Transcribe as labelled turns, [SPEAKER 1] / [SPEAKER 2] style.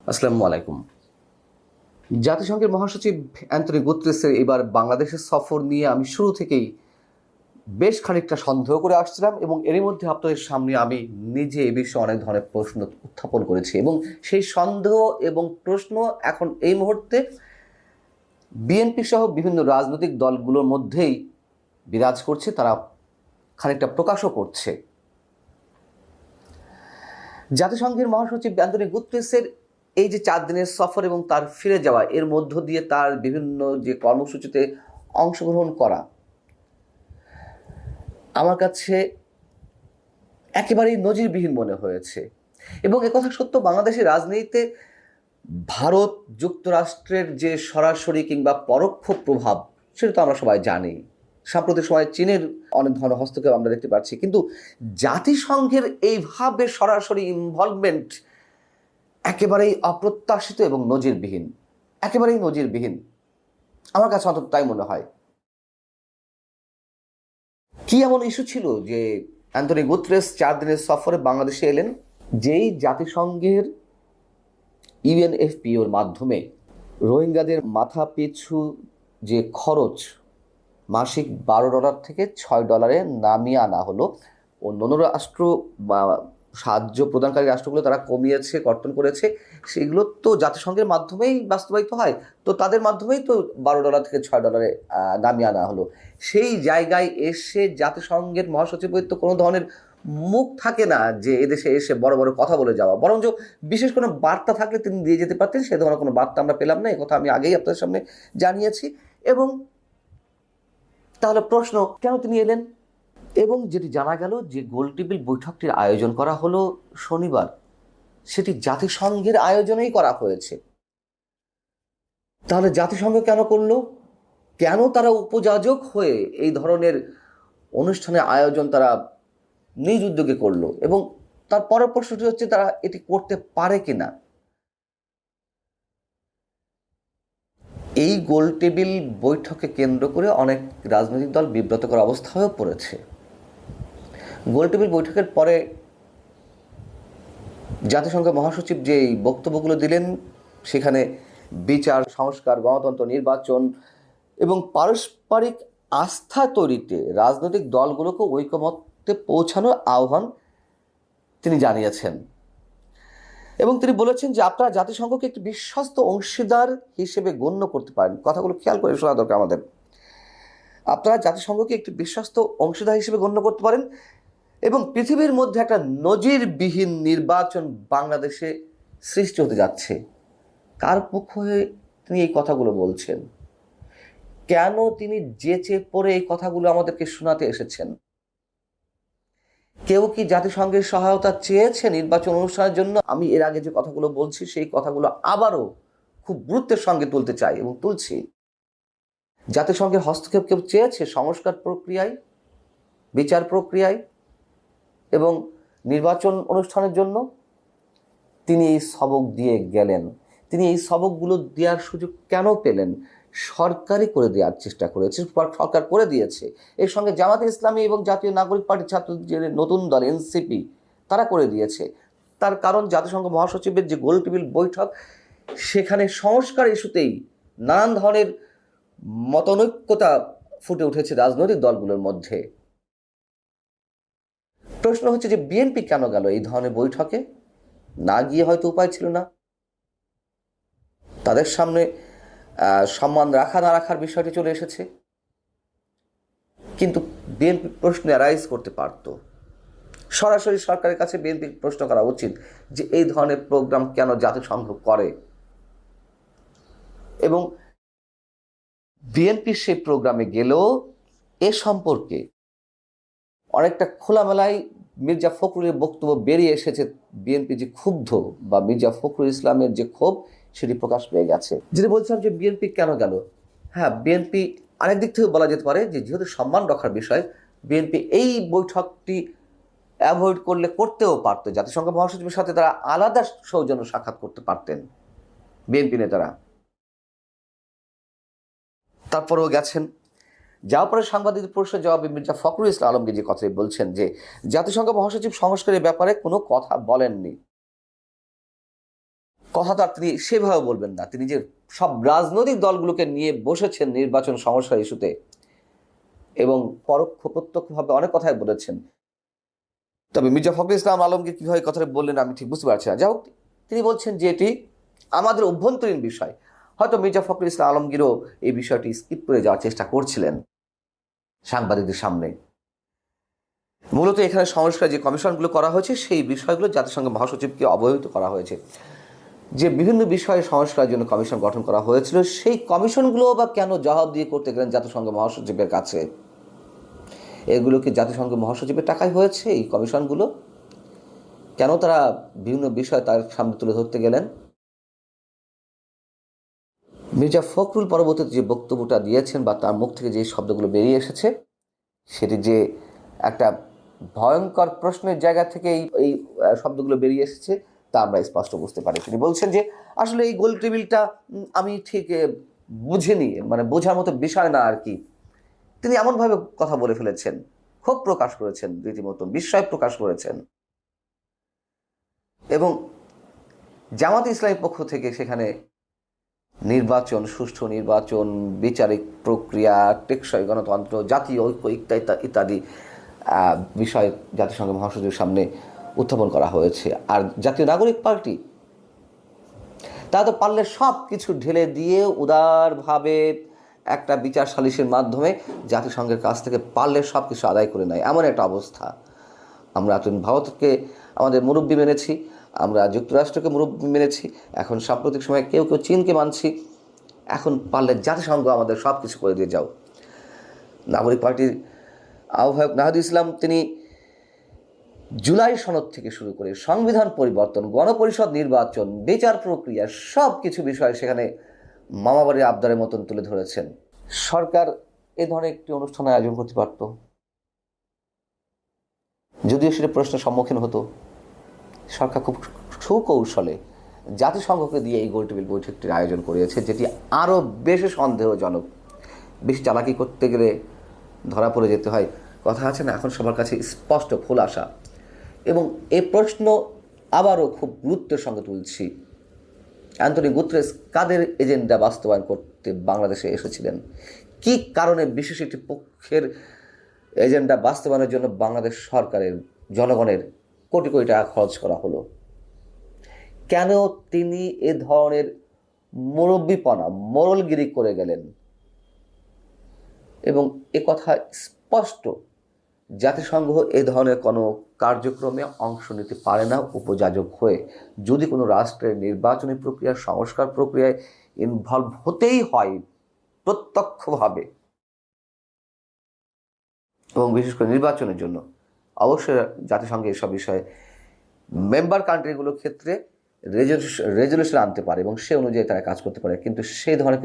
[SPEAKER 1] আসসালামু আলাইকুম। জাতিসংঘের মহাসচিব অ্যান্টনি গুতেরেসের এবার বাংলাদেশের সফর নিয়ে আমি শুরু থেকেই বেশ খানিকটা সন্দেহ করে আসছিলাম এবং এরই মধ্যে আপনাদের সামনে আমি নিজে এ বিষয়ে অনেক ধরনের প্রশ্ন উত্থাপন করেছি এবং সেই সন্দেহ এবং প্রশ্ন এখন এই মুহূর্তে বিএনপি সহ বিভিন্ন রাজনৈতিক দলগুলোর মধ্যেই বিরাজ করছে, তারা খানিকটা প্রকাশও করছে। জাতিসংঘের মহাসচিব অ্যান্টনি গুতেরেসের এই যে 4 দিনের সফর এবং তার ফিরে যাওয়া, এর মধ্য দিয়ে তার বিভিন্ন যে কর্মসূচিতে অংশগ্রহণ করা আমার কাছে একেবারেই নজিরবিহীন মনে হয়েছে। এবং একথা সত্য, বাংলাদেশের রাজনীতিতে ভারত যুক্তরাষ্ট্রের যে সরাসরি কিংবা পরোক্ষ প্রভাব সেটা তো আমরা সবাই জানি। সাম্প্রতিক সময়ে চীনের অনেক ধরনের হস্তক্ষেপ আমরা দেখতে পাচ্ছি, কিন্তু জাতিসংঘের এইভাবে সরাসরি ইনভলভমেন্ট একেবারেই অপ্রত্যাশিত এবং নজিরবিহীন, একেবারেই নজিরবিহীন আমার কাছে অন্তত তাই মনে হয়। কি এমন ইস্যু ছিল যে অ্যান্টনি গুতেরেস 4 দিনের সফরে বাংলাদেশে এলেন? যেই জাতিসংঘের ইউএনএফপিওর মাধ্যমে রোহিঙ্গাদের মাথা পিছু যে খরচ মাসিক $12 থেকে $6 নামিয়ে আনা হলো, অন্য রাষ্ট্র বা সাহায্য প্রদানকারী রাষ্ট্রগুলো তারা কমিয়েছে, কর্তন করেছে, সেগুলো তো জাতিসংঘের মাধ্যমেই বাস্তবায়িত হয়। তো তাদের মাধ্যমেই তো $12 থেকে $6 নামিয়ে আনা হলো। সেই জায়গায় এসে জাতিসংঘের মহাসচিবের তো কোনো ধরনের মুখ থাকে না যে এদেশে এসে বড় বড় কথা বলে যাওয়া, বরঞ্চ বিশেষ কোনো বার্তা থাকলে তিনি দিয়ে যেতে পারতেন। সে ধরনের কোনো বার্তা আমরা পেলাম না, কথা আমি আগেই আপনাদের সামনে জানিয়েছি। এবং তাহলে প্রশ্ন, কেন তিনি এলেন? এবং যেটি জানা গেল যে গোলটেবিল বৈঠকটির আয়োজন করা হলো শনিবার, সেটি জাতিসংঘের আয়োজনেই করা হয়েছে। তাহলে জাতিসংঘ কেন করলো? কেন তারা উপযাজক হয়ে এই ধরনের অনুষ্ঠানের আয়োজন তারা নিজ উদ্যোগে করলো? এবং তার পরের প্রশ্নটি হচ্ছে, তারা এটি করতে পারে কিনা। এই গোলটেবিল বৈঠকে কেন্দ্র করে অনেক রাজনৈতিক দল বিব্রতকর অবস্থায়ও পড়েছে। গোলটেবিল বৈঠকের পরে জাতিসংঘ মহাসচিব যে বক্তব্যগুলো দিলেন, সেখানে বিচার, সংস্কার, গণতন্ত্র, নির্বাচন এবং পারস্পরিক আস্থা তৈরিতে রাজনৈতিক দলগুলোকে ঐকমত্যে পৌঁছানোর আহ্বান তিনি জানিয়েছেন। এবং তিনি বলেছেন যে আপনারা জাতিসংঘকে একটি বিশ্বস্ত অংশীদার হিসেবে গণ্য করতে পারেন। কথাগুলো খেয়াল করে শোনা দরকার আমাদের। আপনারা জাতিসংঘকে একটি বিশ্বস্ত অংশীদার হিসেবে গণ্য করতে পারেন এবং পৃথিবীর মধ্যে একটা নজিরবিহীন নির্বাচন বাংলাদেশে সৃষ্টি হতে যাচ্ছে। কার পক্ষ হয়ে তিনি এই কথাগুলো বলছেন? কেন তিনি যেচে পড়ে এই কথাগুলো আমাদেরকে শোনাতে এসেছেন? কেউ কি জাতিসংঘের সহায়তা চেয়েছে নির্বাচন অনুষ্ঠানের জন্য? আমি এর আগে যে কথাগুলো বলছি সেই কথাগুলো আবারও খুব গুরুত্বের সঙ্গে তুলতে চাই এবং তুলছি। জাতিসংঘের হস্তক্ষেপ কেউ চেয়েছে সংস্কার প্রক্রিয়ায়, বিচার প্রক্রিয়ায় এবং নির্বাচন অনুষ্ঠানের জন্য? তিনি এই সবক দিয়ে গেলেন। তিনি এই সবকগুলো দেওয়ার সুযোগ কেন পেলেন? সরকারই করে দেওয়ার চেষ্টা করেছে, সরকার করে দিয়েছে। এর সঙ্গে জামাতে ইসলামী এবং জাতীয় নাগরিক পার্টির ছাত্রদের নতুন দল এনসিপি তারা করে দিয়েছে। তার কারণ জাতিসংঘ মহাসচিবের যে গোলটেবিল বৈঠক, সেখানে সংস্কার ইস্যুতেই নানান ধরনের মতানৈক্যতা ফুটে উঠেছে রাজনৈতিক দলগুলোর মধ্যে। প্রশ্ন হচ্ছে যে বিএনপি কেন গেল এই ধরনের বৈঠকে? না গিয়ে হয়তো উপায় ছিল না, তাদের সামনে সম্মান রাখা না রাখার বিষয়টি চলে এসেছে। কিন্তু বিএনপি প্রশ্ন অ্যারাইজ করতে পারত। সরাসরি সরকারের কাছে বিএনপি প্রশ্ন করা উচিত যে এই ধরনের প্রোগ্রাম কেন জাতিসংঘ করে, এবং বিএনপির সেই প্রোগ্রামে গেলেও এ সম্পর্কে অনেকটা খোলামেলায় মির্জা ফখরুলের বক্তব্য বেরিয়ে এসেছে। বিএনপি যে ক্ষুব্ধ বা মির্জা ফখরুল ইসলামের যে ক্ষোভ, সেটি প্রকাশ পেয়ে গেছে। যেটা বলছিলাম যে বিএনপি কেন গেল, হ্যাঁ, বিএনপি আরেক দিক থেকে বলা যেতে পারে যে যেহেতু সম্মান রক্ষার বিষয়, বিএনপি এই বৈঠকটি অ্যাভয়েড করলে করতেও পারত। জাতিসংঘ মহাসচিবের সাথে তারা আলাদা সৌজন্য সাক্ষাৎ করতে পারতেন বিএনপি নেতারা, তারপরেও গেছেন। যাওয়ার পরে সাংবাদিকদের প্রশ্নের জবাবে মির্জা ফখরুল ইসলাম আলমগীর যে কথাটি বলছেন যে জাতিসংঘ মহাসচিব সংস্কারের ব্যাপারে কোনো কথা বলেননি। কথাটা তিনি সেভাবে বলবেন না। তিনি যে সব রাজনৈতিক দলগুলোকে নিয়ে বসেছেন নির্বাচন সমস্যার ইস্যুতে এবং পরোক্ষ প্রত্যক্ষভাবে অনেক কথাই বলেছেন। তবে মির্জা ফখরুল ইসলাম আলমগীর কীভাবে কথাটা বললেন আমি ঠিক বুঝতে পারছি না। যাই হোক, তিনি বলছেন যে এটি আমাদের অভ্যন্তরীণ বিষয়। হয়তো মির্জা ফখরুল ইসলাম আলমগীরও এই বিষয়টি স্কিপ করে যাওয়ার চেষ্টা করছিলেন সাংবাদিকদের সামনে। মূলত এখানে সংস্কার যে কমিশনগুলো করা হয়েছে সেই বিষয়গুলো জাতিসংঘ মহাসচিবকে অবহিত করা হয়েছে। যে বিভিন্ন বিষয়ে সংস্কারের জন্য কমিশন গঠন করা হয়েছিল, সেই কমিশনগুলো বা কেন জবাবদিহি করতে গেলেন জাতিসংঘ মহাসচিবের কাছে? এগুলো কি জাতিসংঘ মহাসচিবের টাকায় হয়েছে এই কমিশনগুলো? কেন তারা বিভিন্ন বিষয় তার সামনে তুলে ধরতে গেলেন? মির্জা ফখরুল পরবর্তীতে যে বক্তব্যটা দিয়েছেন বা তার মুখ থেকে যে শব্দগুলো বেরিয়ে এসেছে, সেটি যে একটা ভয়ঙ্কর প্রশ্নের জায়গা থেকে এই শব্দগুলো বেরিয়ে এসেছে তা আমরা স্পষ্ট বুঝতে পারি। তিনি বলছেন যে আসলে এই গোল টেবিলটা আমি ঠিক বুঝিনি, মানে বোঝার মতো বিষয় না আর কি। তিনি এমনভাবে কথা বলে ফেলেছেন, ক্ষোভ প্রকাশ করেছেন, রীতিমতো বিস্ময় প্রকাশ করেছেন। এবং জামাতে ইসলামীর পক্ষ থেকে সেখানে নির্বাচন, সুষ্ঠু নির্বাচন, বিচারিক প্রক্রিয়া, টেকসই গণতন্ত্র, জাতীয় ঐক্য ইত্যাদি বিষয় জাতিসংঘ মহাসচিবের সামনে উত্থাপন করা হয়েছে। আর জাতীয় নাগরিক পার্টি তারা তো পারলে সব কিছু ঢেলে দিয়ে উদারভাবে একটা বিচার সালিসের মাধ্যমে জাতিসংঘের কাছ থেকে পারলে সব কিছু আদায় করে নেয়, এমন একটা অবস্থা। আমরা ভারতকে আমাদের মুরব্বী মেনেছি, আমরা যুক্তরাষ্ট্রকে মুরব্বী মেনেছি, এখন সাম্প্রতিক সময়ে কেউ কেউ চীনকে মানছি। এখন পারলে জাতিসংঘ আমাদের সব কিছু করে দিয়ে যাও। নাগরিক পার্টির আহ্বায়ক নাহিদুল ইসলাম তিনি জুলাই সনদ থেকে শুরু করে সংবিধান পরিবর্তন, গণপরিষদ নির্বাচন, বিচার প্রক্রিয়া সব কিছু বিষয় সেখানে মামাবাড়ির আবদারের মতন তুলে ধরেছেন। সরকার এ ধরনের একটি অনুষ্ঠানের আয়োজন করতে পারত, যদিও সেটা প্রশ্নের সম্মুখীন হতো। সরকার খুব সুকৌশলে জাতিসংঘকে দিয়ে এই গোলটেবিল বৈঠকটির আয়োজন করিয়েছে, যেটি আরও বেশি সন্দেহজনক। বেশি চালাকি করতে গেলে ধরা পড়ে যেতে হয়, কথা আছে না, এখন সবার কাছে স্পষ্ট খোলাসা। এবং এই প্রশ্ন আবারও খুব গুরুত্বের সঙ্গে তুলছি, অ্যান্টনিও গুতেরেস কাদের এজেন্ডা বাস্তবায়ন করতে বাংলাদেশে এসেছিলেন? কি কারণে বিশেষ একটি পক্ষের এজেন্ডা বাস্তবায়নের জন্য বাংলাদেশ সরকারের, জনগণের কোটি কোটি টাকা খরচ করা হলো? কেন তিনি এ ধরনের মুরব্বিপনা, মোড়লগিরি করে গেলেন? এবং এ কথা স্পষ্ট, জাতিসংঘ এ ধরনের কোনো কার্যক্রমে অংশ নিতে পারে না উপযাজক হয়ে। যদি কোনো রাষ্ট্রের নির্বাচনী প্রক্রিয়া, সংস্কার প্রক্রিয়ায় ইনভলভ হতেই হয় প্রত্যক্ষভাবে, এবং বিশেষ করে নির্বাচনের জন্য, অবশ্যই জাতিসংঘ এসব বিষয়ে মেম্বার কান্ট্রিগুলোর ক্ষেত্রে রেজলিউশন আনতে পারে এবং সে অনুযায়ী তারা কাজ করতে পারে। কিন্তু সেই ধরনের